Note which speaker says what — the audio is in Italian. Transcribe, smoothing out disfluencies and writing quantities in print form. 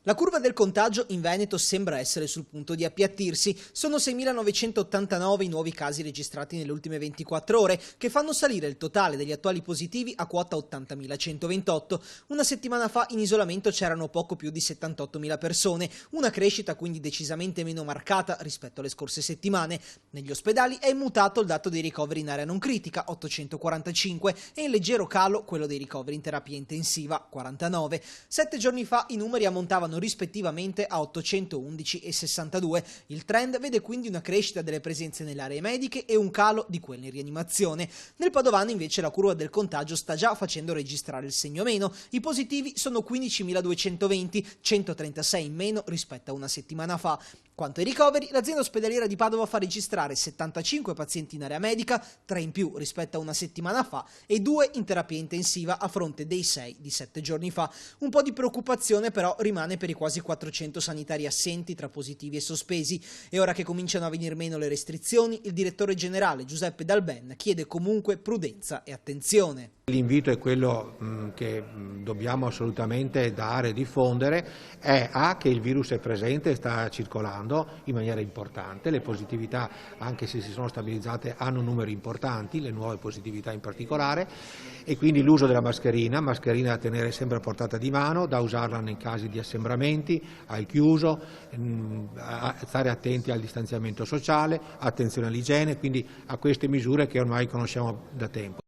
Speaker 1: La curva del contagio in Veneto sembra essere sul punto di appiattirsi. Sono 6.989 i nuovi casi registrati nelle ultime 24 ore, che fanno salire il totale degli attuali positivi a quota 80.128. Una settimana fa in isolamento c'erano poco più di 78.000 persone, una crescita quindi decisamente meno marcata rispetto alle scorse settimane. Negli ospedali è immutato il dato dei ricoveri in area non critica, 845, e in leggero calo quello dei ricoveri in terapia intensiva, 49. 7 giorni fa i numeri ammontavano rispettivamente a 811 e 62. Il trend vede quindi una crescita delle presenze nelle aree mediche e un calo di quelle in rianimazione. Nel Padovano invece la curva del contagio sta già facendo registrare il segno meno. I positivi sono 15.220, 136 in meno rispetto a una settimana fa. Quanto ai ricoveri, l'azienda ospedaliera di Padova fa registrare 75 pazienti in area medica, 3 in più rispetto a una settimana fa e 2 in terapia intensiva a fronte dei 6 di 7 giorni fa. Un po' di preoccupazione però rimane per i quasi 400 sanitari assenti tra positivi e sospesi, e ora che cominciano a venir meno le restrizioni, il direttore generale Giuseppe Dalben chiede comunque prudenza e attenzione.
Speaker 2: L'invito è quello che dobbiamo assolutamente dare e diffondere, è che il virus è presente e sta circolando in maniera importante, le positività anche se si sono stabilizzate hanno numeri importanti, le nuove positività in particolare, e quindi l'uso della mascherina da tenere sempre a portata di mano, da usarla nei casi di assembramenti, al chiuso, stare attenti al distanziamento sociale, attenzione all'igiene, quindi a queste misure che ormai conosciamo da tempo.